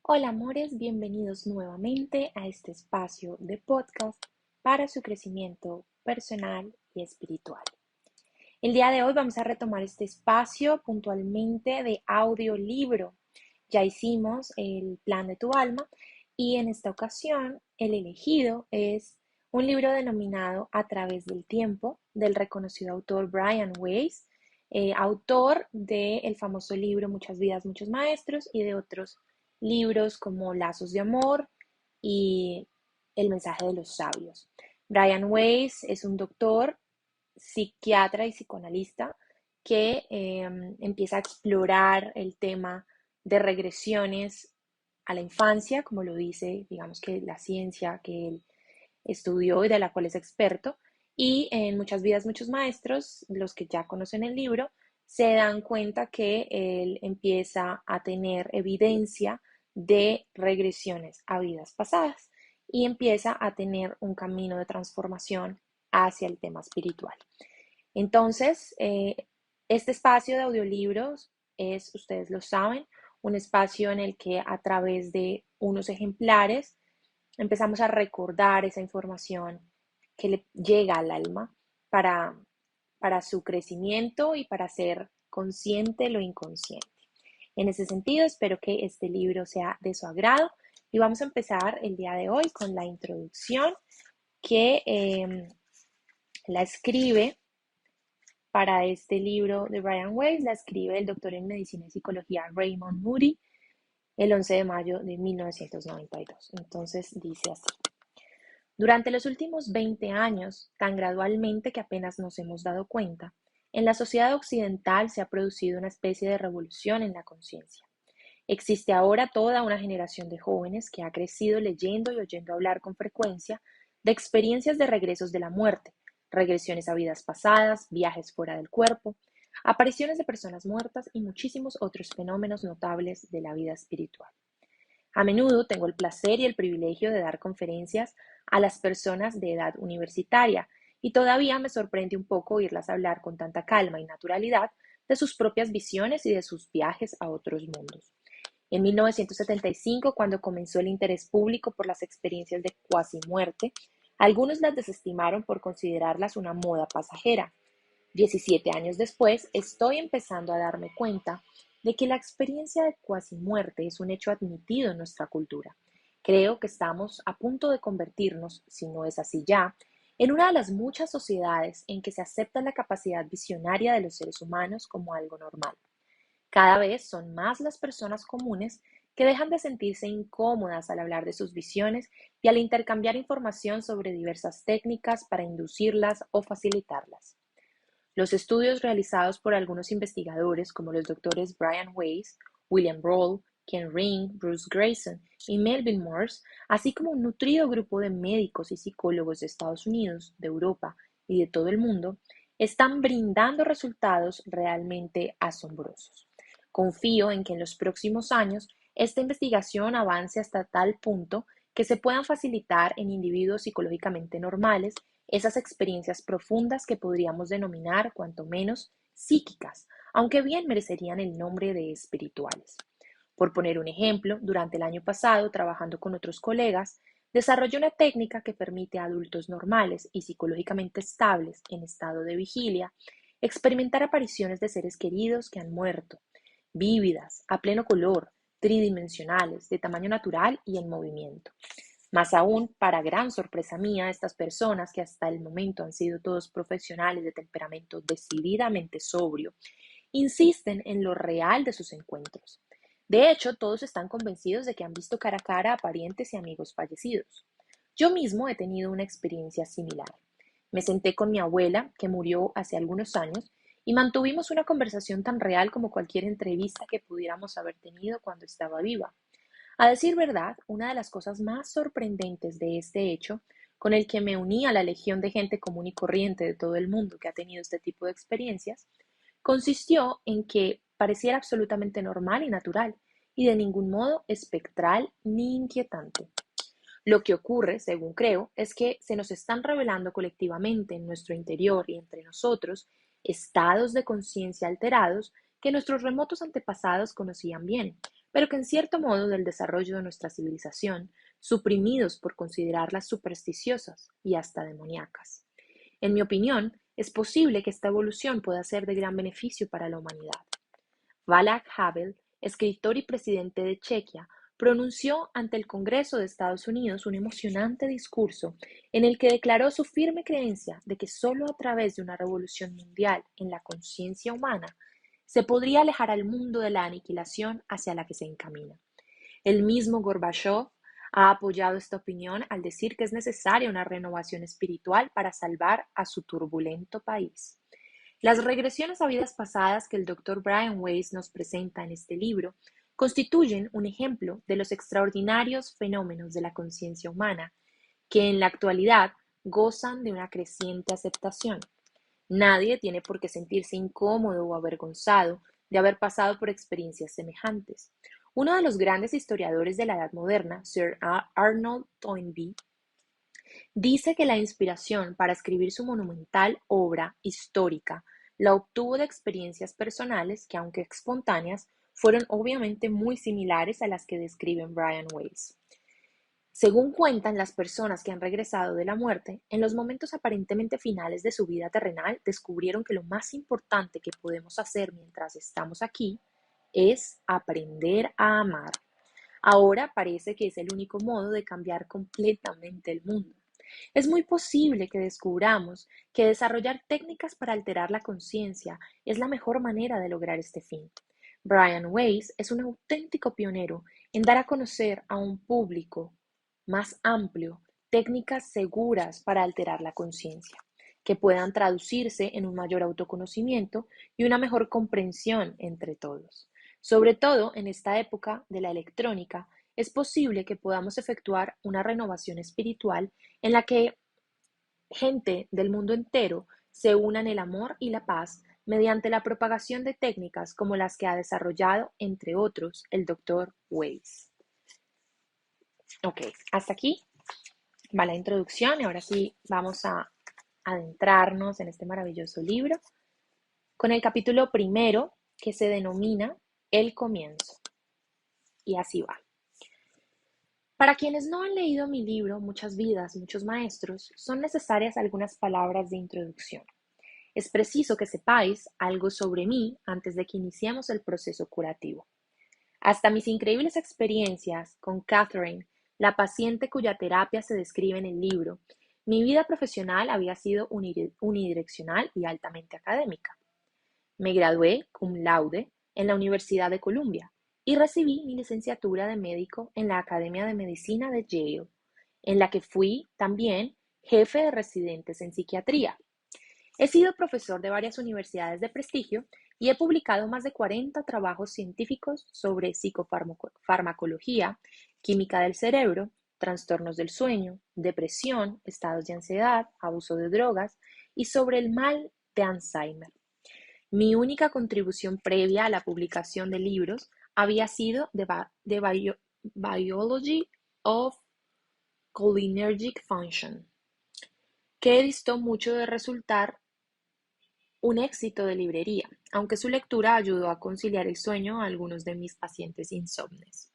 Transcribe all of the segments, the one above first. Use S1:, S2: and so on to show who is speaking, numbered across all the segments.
S1: Hola amores, bienvenidos nuevamente a este espacio de podcast para su crecimiento personal y espiritual. El día de hoy vamos a retomar este espacio puntualmente de audiolibro. Ya hicimos el plan de tu alma y en esta ocasión el elegido es un libro denominado A través del tiempo del reconocido autor Brian Weiss, autor del famoso libro Muchas vidas, muchos maestros y de otros libros como Lazos de amor y El mensaje de los sabios. Brian Weiss es un doctor psiquiatra y psicoanalista que empieza a explorar el tema de regresiones a la infancia, como lo dice, digamos que la ciencia que él estudió y de la cual es experto, y en Muchas vidas, muchos maestros, los que ya conocen el libro, se dan cuenta que él empieza a tener evidencia de regresiones a vidas pasadas y empieza a tener un camino de transformación hacia el tema espiritual. Entonces, este espacio de audiolibros es, ustedes lo saben, un espacio en el que a través de unos ejemplares empezamos a recordar esa información que le llega al alma para, para su crecimiento y para ser consciente lo inconsciente. En ese sentido, espero que este libro sea de su agrado y vamos a empezar el día de hoy con la introducción que la escribe para este libro de Brian Weiss, la escribe el doctor en medicina y psicología Raymond Moody el 11 de mayo de 1992. Entonces dice así. Durante los últimos 20 años, tan gradualmente que apenas nos hemos dado cuenta, en la sociedad occidental se ha producido una especie de revolución en la conciencia. Existe ahora toda una generación de jóvenes que ha crecido leyendo y oyendo hablar con frecuencia de experiencias de regresos de la muerte, regresiones a vidas pasadas, viajes fuera del cuerpo, apariciones de personas muertas y muchísimos otros fenómenos notables de la vida espiritual. A menudo tengo el placer y el privilegio de dar conferencias a las personas de edad universitaria y todavía me sorprende un poco oírlas hablar con tanta calma y naturalidad de sus propias visiones y de sus viajes a otros mundos. En 1975, cuando comenzó el interés público por las experiencias de cuasi-muerte, algunos las desestimaron por considerarlas una moda pasajera. 17 años después, estoy empezando a darme cuenta de que la experiencia de cuasi-muerte es un hecho admitido en nuestra cultura. Creo que estamos a punto de convertirnos, si no es así ya, en una de las muchas sociedades en que se acepta la capacidad visionaria de los seres humanos como algo normal. Cada vez son más las personas comunes que dejan de sentirse incómodas al hablar de sus visiones y al intercambiar información sobre diversas técnicas para inducirlas o facilitarlas. Los estudios realizados por algunos investigadores, como los doctores Brian Weiss, William Roll, Ken Ring, Bruce Grayson y Melvin Morse, así como un nutrido grupo de médicos y psicólogos de Estados Unidos, de Europa y de todo el mundo, están brindando resultados realmente asombrosos. Confío en que en los próximos años esta investigación avance hasta tal punto que se puedan facilitar en individuos psicológicamente normales esas experiencias profundas que podríamos denominar, cuanto menos, psíquicas, aunque bien merecerían el nombre de espirituales. Por poner un ejemplo, durante el año pasado, trabajando con otros colegas, desarrollé una técnica que permite a adultos normales y psicológicamente estables en estado de vigilia experimentar apariciones de seres queridos que han muerto, vívidas, a pleno color, tridimensionales, de tamaño natural y en movimiento. Más aún, para gran sorpresa mía, estas personas, que hasta el momento han sido todos profesionales de temperamento decididamente sobrio, insisten en lo real de sus encuentros. De hecho, todos están convencidos de que han visto cara a cara a parientes y amigos fallecidos. Yo mismo he tenido una experiencia similar. Me senté con mi abuela, que murió hace algunos años, y mantuvimos una conversación tan real como cualquier entrevista que pudiéramos haber tenido cuando estaba viva. A decir verdad, una de las cosas más sorprendentes de este hecho, con el que me uní a la legión de gente común y corriente de todo el mundo que ha tenido este tipo de experiencias, consistió en que pareciera absolutamente normal y natural, y de ningún modo espectral ni inquietante. Lo que ocurre, según creo, es que se nos están revelando colectivamente en nuestro interior y entre nosotros estados de conciencia alterados que nuestros remotos antepasados conocían bien, pero que en cierto modo del desarrollo de nuestra civilización, suprimidos por considerarlas supersticiosas y hasta demoníacas. En mi opinión, es posible que esta evolución pueda ser de gran beneficio para la humanidad. Václav Havel, escritor y presidente de Chequia, pronunció ante el Congreso de Estados Unidos un emocionante discurso en el que declaró su firme creencia de que solo a través de una revolución mundial en la conciencia humana se podría alejar al mundo de la aniquilación hacia la que se encamina. El mismo Gorbachev ha apoyado esta opinión al decir que es necesaria una renovación espiritual para salvar a su turbulento país. Las regresiones a vidas pasadas que el Dr. Brian Weiss nos presenta en este libro constituyen un ejemplo de los extraordinarios fenómenos de la conciencia humana que en la actualidad gozan de una creciente aceptación. Nadie tiene por qué sentirse incómodo o avergonzado de haber pasado por experiencias semejantes. Uno de los grandes historiadores de la Edad Moderna, Sir Arnold Toynbee, dice que la inspiración para escribir su monumental obra histórica la obtuvo de experiencias personales que, aunque espontáneas, fueron obviamente muy similares a las que describen Brian Weiss. Según cuentan las personas que han regresado de la muerte, en los momentos aparentemente finales de su vida terrenal descubrieron que lo más importante que podemos hacer mientras estamos aquí es aprender a amar. Ahora parece que es el único modo de cambiar completamente el mundo. Es muy posible que descubramos que desarrollar técnicas para alterar la conciencia es la mejor manera de lograr este fin. Brian Weiss es un auténtico pionero en dar a conocer a un público más amplio técnicas seguras para alterar la conciencia, que puedan traducirse en un mayor autoconocimiento y una mejor comprensión entre todos. Sobre todo en esta época de la electrónica, es posible que podamos efectuar una renovación espiritual en la que gente del mundo entero se una en el amor y la paz mediante la propagación de técnicas como las que ha desarrollado, entre otros, el Dr. Weiss. Ok, hasta aquí va la introducción y ahora sí vamos a adentrarnos en este maravilloso libro con el capítulo primero que se denomina El comienzo. Y así va. Para quienes no han leído mi libro, Muchas vidas, muchos maestros, son necesarias algunas palabras de introducción. Es preciso que sepáis algo sobre mí antes de que iniciemos el proceso curativo. Hasta mis increíbles experiencias con Catherine, la paciente cuya terapia se describe en el libro, mi vida profesional había sido unidireccional y altamente académica. Me gradué cum laude en la Universidad de Columbia y recibí mi licenciatura de médico en la Academia de Medicina de Yale, en la que fui también jefe de residentes en psiquiatría. He sido profesor de varias universidades de prestigio y he publicado más de 40 trabajos científicos sobre psicofarmacología, química del cerebro, trastornos del sueño, depresión, estados de ansiedad, abuso de drogas y sobre el mal de Alzheimer. Mi única contribución previa a la publicación de libros había sido The Biology of Cholinergic Function, que distó mucho de resultar un éxito de librería, aunque su lectura ayudó a conciliar el sueño a algunos de mis pacientes insomnes.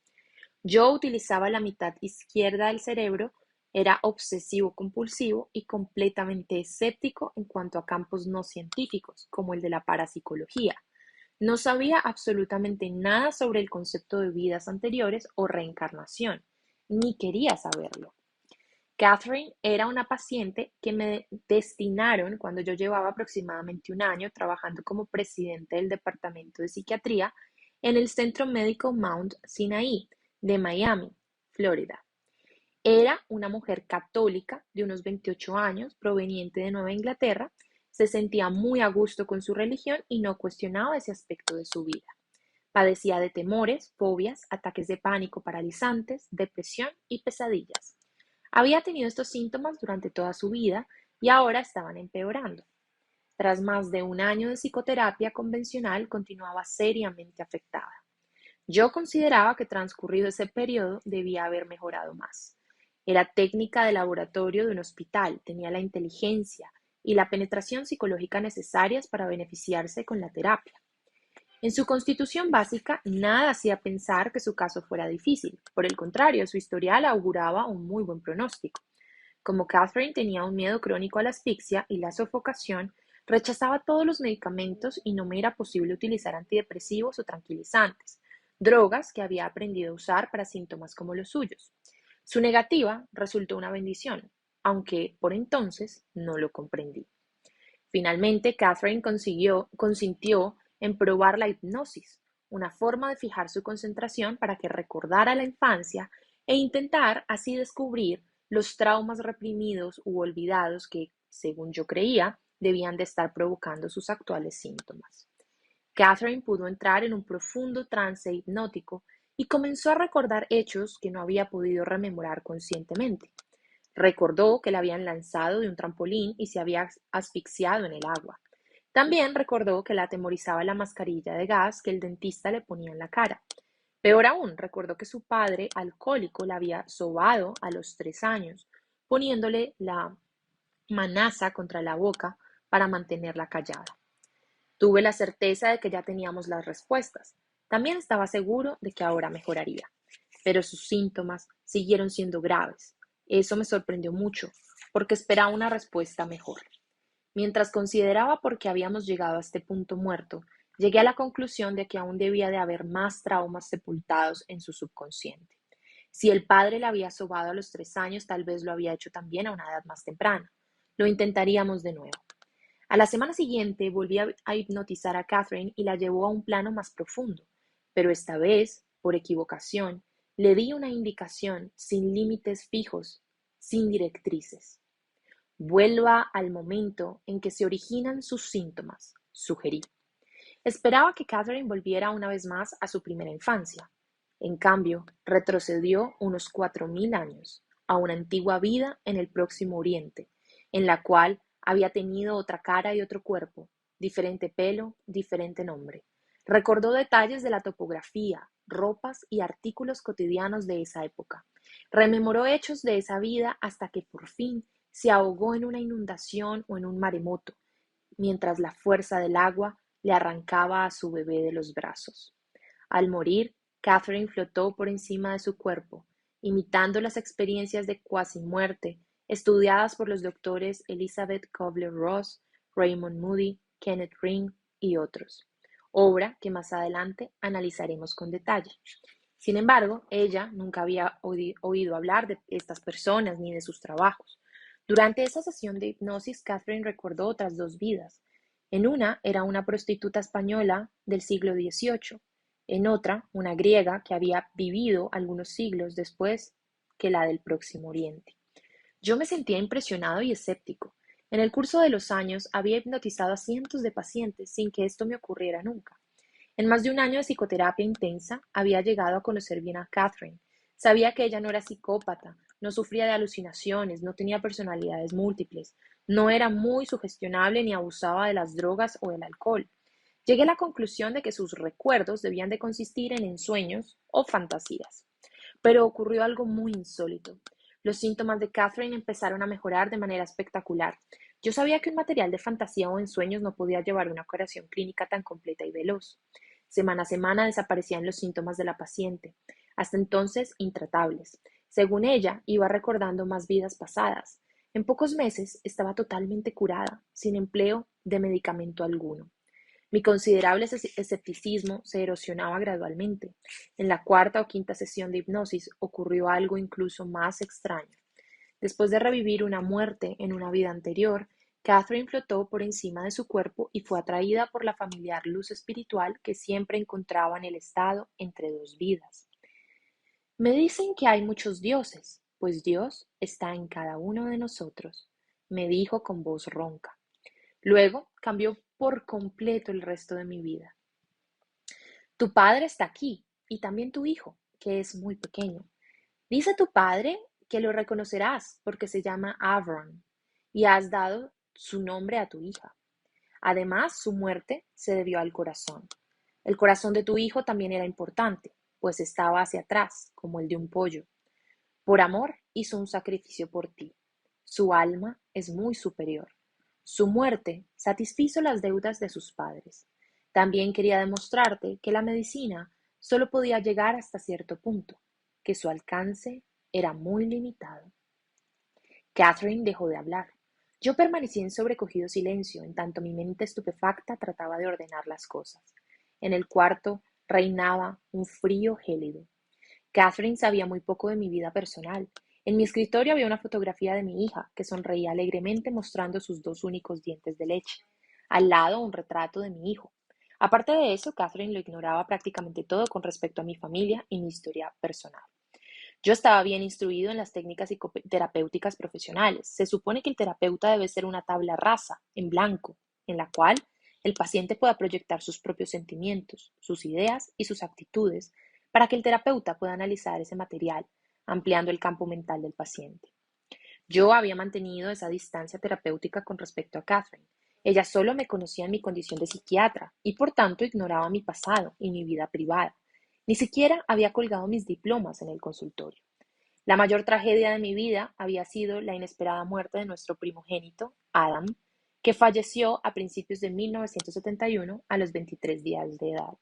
S1: Yo utilizaba la mitad izquierda del cerebro, era obsesivo-compulsivo y completamente escéptico en cuanto a campos no científicos, como el de la parapsicología. No sabía absolutamente nada sobre el concepto de vidas anteriores o reencarnación, ni quería saberlo. Catherine era una paciente que me destinaron cuando yo llevaba aproximadamente un año trabajando como presidente del Departamento de Psiquiatría en el Centro Médico Mount Sinai de Miami, Florida. Era una mujer católica de unos 28 años, proveniente de Nueva Inglaterra, se sentía muy a gusto con su religión y no cuestionaba ese aspecto de su vida. Padecía de temores, fobias, ataques de pánico paralizantes, depresión y pesadillas. Había tenido estos síntomas durante toda su vida y ahora estaban empeorando. Tras más de un año de psicoterapia convencional, continuaba seriamente afectada. Yo consideraba que transcurrido ese periodo debía haber mejorado más. Era técnica de laboratorio de un hospital, tenía la inteligencia y la penetración psicológica necesarias para beneficiarse con la terapia. En su constitución básica, nada hacía pensar que su caso fuera difícil. Por el contrario, su historial auguraba un muy buen pronóstico. Como Catherine tenía un miedo crónico a la asfixia y la sofocación, rechazaba todos los medicamentos y no me era posible utilizar antidepresivos o tranquilizantes, drogas que había aprendido a usar para síntomas como los suyos. Su negativa resultó una bendición, aunque por entonces no lo comprendí. Finalmente, Catherine consintió en probar la hipnosis, una forma de fijar su concentración para que recordara la infancia e intentar así descubrir los traumas reprimidos u olvidados que, según yo creía, debían de estar provocando sus actuales síntomas. Catherine pudo entrar en un profundo trance hipnótico y comenzó a recordar hechos que no había podido rememorar conscientemente. Recordó que la habían lanzado de un trampolín y se había asfixiado en el agua. También recordó que la atemorizaba la mascarilla de gas que el dentista le ponía en la cara. Peor aún, recordó que su padre, alcohólico, la había sobado a los 3 años, poniéndole la manaza contra la boca para mantenerla callada. Tuve la certeza de que ya teníamos las respuestas. También estaba seguro de que ahora mejoraría. Pero sus síntomas siguieron siendo graves. Eso me sorprendió mucho, porque esperaba una respuesta mejor. Mientras consideraba por qué habíamos llegado a este punto muerto, llegué a la conclusión de que aún debía de haber más traumas sepultados en su subconsciente. Si el padre la había sobado a los 3 años, tal vez lo había hecho también a una edad más temprana. Lo intentaríamos de nuevo. A la semana siguiente volví a hipnotizar a Catherine y la llevó a un plano más profundo, pero esta vez, por equivocación, le di una indicación sin límites fijos, sin directrices. Vuelva al momento en que se originan sus síntomas, sugerí. Esperaba que Catherine volviera una vez más a su primera infancia. En cambio, retrocedió unos 4000 años, a una antigua vida en el Próximo Oriente, en la cual había tenido otra cara y otro cuerpo, diferente pelo, diferente nombre. Recordó detalles de la topografía, ropas y artículos cotidianos de esa época. Rememoró hechos de esa vida hasta que por fin se ahogó en una inundación o en un maremoto, mientras la fuerza del agua le arrancaba a su bebé de los brazos. Al morir, Catherine flotó por encima de su cuerpo, imitando las experiencias de cuasi muerte estudiadas por los doctores Elizabeth Kubler-Ross, Raymond Moody, Kenneth Ring y otros, obra que más adelante analizaremos con detalle. Sin embargo, ella nunca había oído hablar de estas personas ni de sus trabajos. Durante esa sesión de hipnosis, Catherine recordó otras 2 vidas. En una era una prostituta española del siglo XVIII, en otra una griega que había vivido algunos siglos después que la del Próximo Oriente. Yo me sentía impresionado y escéptico. En el curso de los años había hipnotizado a cientos de pacientes sin que esto me ocurriera nunca. En más de un año de psicoterapia intensa, había llegado a conocer bien a Catherine. Sabía que ella no era psicópata, no sufría de alucinaciones, no tenía personalidades múltiples, no era muy sugestionable ni abusaba de las drogas o del alcohol. Llegué a la conclusión de que sus recuerdos debían de consistir en ensueños o fantasías. Pero ocurrió algo muy insólito. Los síntomas de Catherine empezaron a mejorar de manera espectacular. Yo sabía que un material de fantasía o ensueños no podía llevar una curación clínica tan completa y veloz. Semana a semana desaparecían los síntomas de la paciente, hasta entonces intratables. Según ella, iba recordando más vidas pasadas. En pocos meses estaba totalmente curada, sin empleo de medicamento alguno. Mi considerable escepticismo se erosionaba gradualmente. En la cuarta o quinta sesión de hipnosis ocurrió algo incluso más extraño. Después de revivir una muerte en una vida anterior, Catherine flotó por encima de su cuerpo y fue atraída por la familiar luz espiritual que siempre encontraba en el estado entre 2 vidas. Me dicen que hay muchos dioses, pues Dios está en cada uno de nosotros, me dijo con voz ronca. Luego cambió por completo el resto de mi vida. Tu padre está aquí y también tu hijo, que es muy pequeño. Dice tu padre que lo reconocerás porque se llama Avron y has dado su nombre a tu hija. Además, su muerte se debió al corazón. El corazón de tu hijo también era importante, pues estaba hacia atrás, como el de un pollo. Por amor hizo un sacrificio por ti. Su alma es muy superior. Su muerte satisfizo las deudas de sus padres. También quería demostrarte que la medicina solo podía llegar hasta cierto punto, que su alcance era muy limitado. Catherine dejó de hablar. Yo permanecí en sobrecogido silencio, en tanto mi mente estupefacta trataba de ordenar las cosas. En el cuarto reinaba un frío gélido. Catherine sabía muy poco de mi vida personal. En mi escritorio había una fotografía de mi hija, que sonreía alegremente mostrando sus dos únicos dientes de leche. Al lado, un retrato de mi hijo. Aparte de eso, Catherine lo ignoraba prácticamente todo con respecto a mi familia y mi historia personal. Yo estaba bien instruido en las técnicas psicoterapéuticas profesionales. Se supone que el terapeuta debe ser una tabla rasa, en blanco, en la cual el paciente pueda proyectar sus propios sentimientos, sus ideas y sus actitudes para que el terapeuta pueda analizar ese material, ampliando el campo mental del paciente. Yo había mantenido esa distancia terapéutica con respecto a Catherine. Ella solo me conocía en mi condición de psiquiatra y por tanto ignoraba mi pasado y mi vida privada. Ni siquiera había colgado mis diplomas en el consultorio. La mayor tragedia de mi vida había sido la inesperada muerte de nuestro primogénito, Adam, que falleció a principios de 1971 a los 23 días de edad.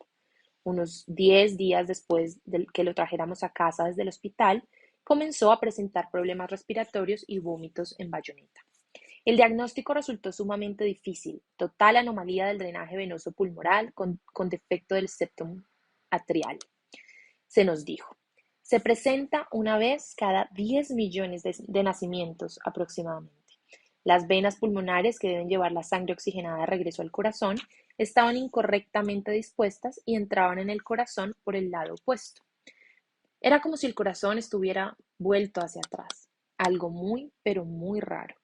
S1: Unos 10 días después de que lo trajéramos a casa desde el hospital, comenzó a presentar problemas respiratorios y vómitos en bayoneta. El diagnóstico resultó sumamente difícil: total anomalía del drenaje venoso pulmonar con defecto del septum atrial. Se nos dijo, se presenta una vez cada 10 millones de nacimientos aproximadamente. Las venas pulmonares que deben llevar la sangre oxigenada de regreso al corazón estaban incorrectamente dispuestas y entraban en el corazón por el lado opuesto. Era como si el corazón estuviera vuelto hacia atrás, algo muy, pero muy raro.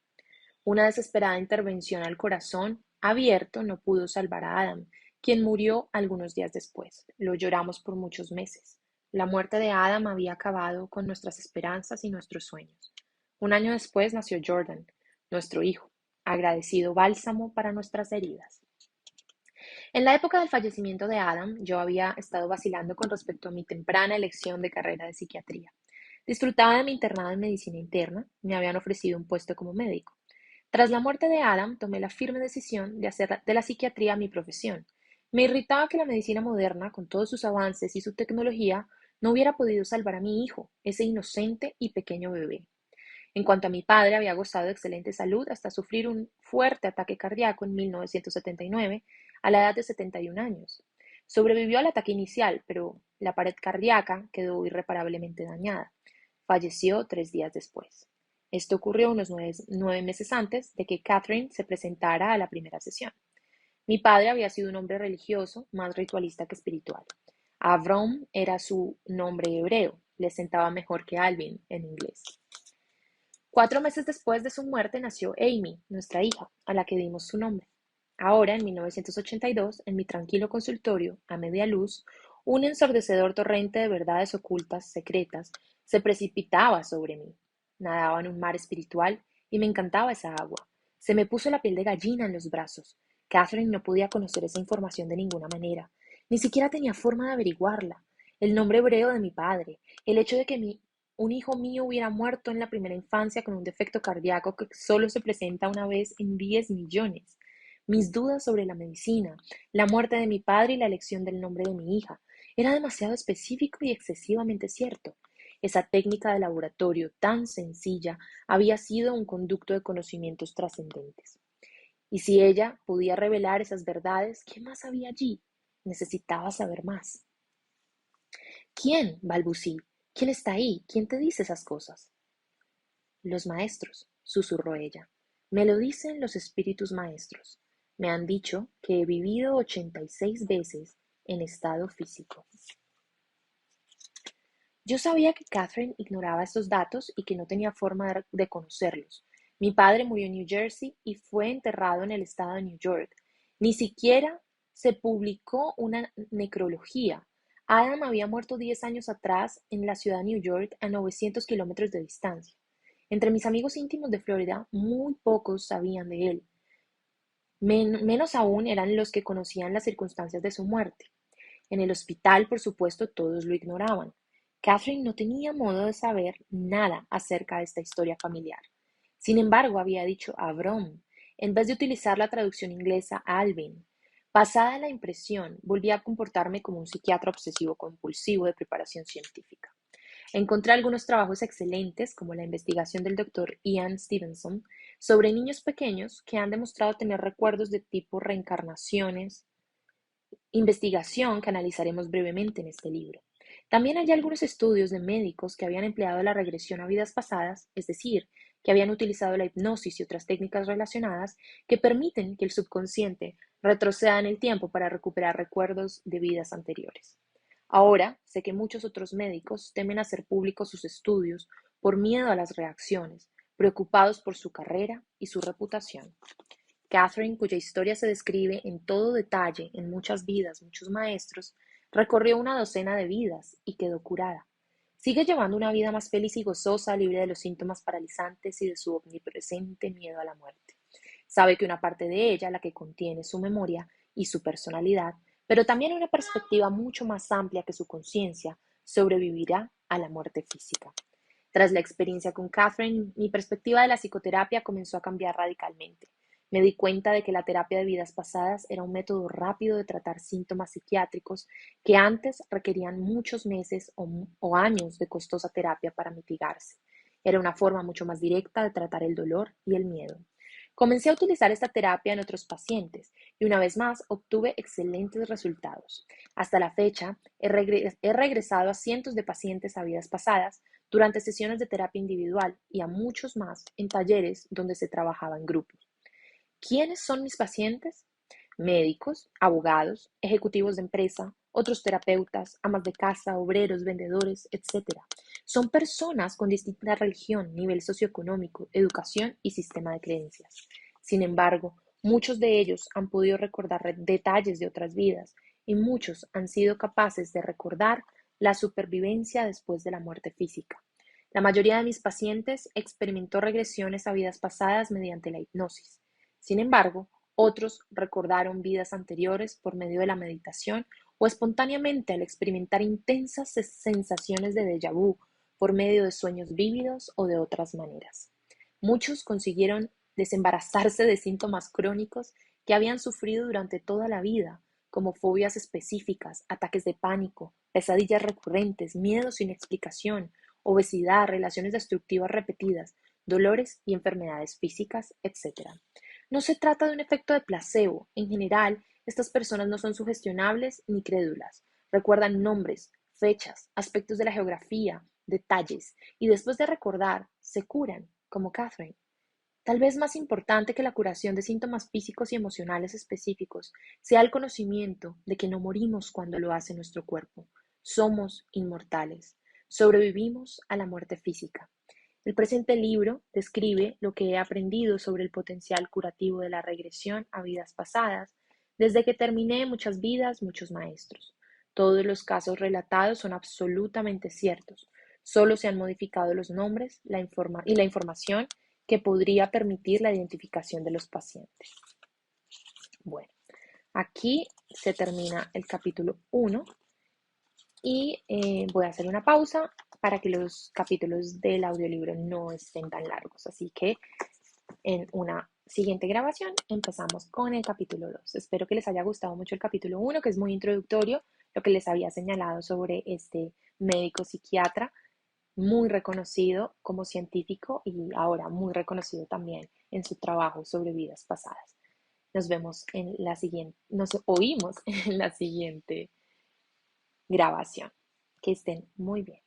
S1: Una desesperada intervención al corazón abierto no pudo salvar a Adam, quien murió algunos días después. Lo lloramos por muchos meses. La muerte de Adam había acabado con nuestras esperanzas y nuestros sueños. Un año después nació Jordan, nuestro hijo, agradecido bálsamo para nuestras heridas. En la época del fallecimiento de Adam, yo había estado vacilando con respecto a mi temprana elección de carrera de psiquiatría. Disfrutaba de mi internado en medicina interna, me habían ofrecido un puesto como médico. Tras la muerte de Adam, tomé la firme decisión de hacer de la psiquiatría mi profesión. Me irritaba que la medicina moderna, con todos sus avances y su tecnología, no hubiera podido salvar a mi hijo, ese inocente y pequeño bebé. En cuanto a mi padre, había gozado de excelente salud hasta sufrir un fuerte ataque cardíaco en 1979, a la edad de 71 años. Sobrevivió al ataque inicial, pero la pared cardíaca quedó irreparablemente dañada. Falleció 3 días después. Esto ocurrió unos 9 meses antes de que Catherine se presentara a la primera sesión. Mi padre había sido un hombre religioso, más ritualista que espiritual. Avram era su nombre hebreo, le sentaba mejor que Alvin en inglés. 4 meses después de su muerte nació Amy, nuestra hija, a la que dimos su nombre. Ahora, en 1982, en mi tranquilo consultorio, a media luz, un ensordecedor torrente de verdades ocultas, secretas, se precipitaba sobre mí. Nadaba en un mar espiritual y me encantaba esa agua. Se me puso la piel de gallina en los brazos. Catherine no podía conocer esa información de ninguna manera. Ni siquiera tenía forma de averiguarla. El nombre hebreo de mi padre, el hecho de que un hijo mío hubiera muerto en la primera infancia con un defecto cardíaco que solo se presenta una vez en 10 millones. Mis dudas sobre la medicina, la muerte de mi padre y la elección del nombre de mi hija. Era demasiado específico y excesivamente cierto. Esa técnica de laboratorio tan sencilla había sido un conducto de conocimientos trascendentes. Y si ella podía revelar esas verdades, ¿qué más había allí? Necesitaba saber más. ¿Quién? Balbucí. ¿Quién está ahí? ¿Quién te dice esas cosas? Los maestros, susurró ella. Me lo dicen los espíritus maestros. Me han dicho que he vivido 86 veces en estado físico. Yo sabía que Catherine ignoraba estos datos y que no tenía forma de conocerlos. Mi padre murió en New Jersey y fue enterrado en el estado de New York. Ni siquiera se publicó una necrología. Adam había muerto 10 años atrás en la ciudad de New York, a 900 kilómetros de distancia. Entre mis amigos íntimos de Florida, muy pocos sabían de él. Menos aún eran los que conocían las circunstancias de su muerte. En el hospital, por supuesto, todos lo ignoraban. Catherine no tenía modo de saber nada acerca de esta historia familiar. Sin embargo, había dicho Avram, en vez de utilizar la traducción inglesa Alvin. Pasada la impresión, volví a comportarme como un psiquiatra obsesivo-compulsivo de preparación científica. Encontré algunos trabajos excelentes, como la investigación del doctor Ian Stevenson, sobre niños pequeños que han demostrado tener recuerdos de tipo reencarnaciones, investigación que analizaremos brevemente en este libro. También hay algunos estudios de médicos que habían empleado la regresión a vidas pasadas, es decir, que habían utilizado la hipnosis y otras técnicas relacionadas que permiten que el subconsciente retroceda en el tiempo para recuperar recuerdos de vidas anteriores. Ahora sé que muchos otros médicos temen hacer públicos sus estudios por miedo a las reacciones, preocupados por su carrera y su reputación. Catherine, cuya historia se describe en todo detalle en Muchas vidas, muchos maestros, recorrió una docena de vidas y quedó curada. Sigue llevando una vida más feliz y gozosa, libre de los síntomas paralizantes y de su omnipresente miedo a la muerte. Sabe que una parte de ella, la que contiene su memoria y su personalidad, pero también una perspectiva mucho más amplia que su conciencia, sobrevivirá a la muerte física. Tras la experiencia con Catherine, mi perspectiva de la psicoterapia comenzó a cambiar radicalmente. Me di cuenta de que la terapia de vidas pasadas era un método rápido de tratar síntomas psiquiátricos que antes requerían muchos meses o años de costosa terapia para mitigarse. Era una forma mucho más directa de tratar el dolor y el miedo. Comencé a utilizar esta terapia en otros pacientes y una vez más obtuve excelentes resultados. Hasta la fecha, he regresado a cientos de pacientes a vidas pasadas durante sesiones de terapia individual y a muchos más en talleres donde se trabajaba en grupos. ¿Quiénes son mis pacientes? Médicos, abogados, ejecutivos de empresa, otros terapeutas, amas de casa, obreros, vendedores, etcétera. Son personas con distinta religión, nivel socioeconómico, educación y sistema de creencias. Sin embargo, muchos de ellos han podido recordar detalles de otras vidas y muchos han sido capaces de recordar la supervivencia después de la muerte física. La mayoría de mis pacientes experimentó regresiones a vidas pasadas mediante la hipnosis. Sin embargo, otros recordaron vidas anteriores por medio de la meditación o espontáneamente al experimentar intensas sensaciones de déjà vu por medio de sueños vívidos o de otras maneras. Muchos consiguieron desembarazarse de síntomas crónicos que habían sufrido durante toda la vida, como fobias específicas, ataques de pánico, pesadillas recurrentes, miedos sin explicación, obesidad, relaciones destructivas repetidas, dolores y enfermedades físicas, etc. No se trata de un efecto de placebo. En general, estas personas no son sugestionables ni crédulas. Recuerdan nombres, fechas, aspectos de la geografía, detalles, y después de recordar, se curan, como Catherine. Tal vez más importante que la curación de síntomas físicos y emocionales específicos sea el conocimiento de que no morimos cuando lo hace nuestro cuerpo. Somos inmortales. Sobrevivimos a la muerte física. El presente libro describe lo que he aprendido sobre el potencial curativo de la regresión a vidas pasadas desde que terminé Muchas vidas, muchos maestros. Todos los casos relatados son absolutamente ciertos. Solo se han modificado los nombres y la información que podría permitir la identificación de los pacientes. Bueno, aquí se termina el capítulo 1 y voy a hacer una pausa para que los capítulos del audiolibro no estén tan largos. Así que en una siguiente grabación empezamos con el capítulo 2. Espero que les haya gustado mucho el capítulo 1, que es muy introductorio, lo que les había señalado sobre este médico psiquiatra muy reconocido como científico y ahora muy reconocido también en su trabajo sobre vidas pasadas. Nos vemos en la siguiente, nos oímos en la siguiente grabación. Que estén muy bien.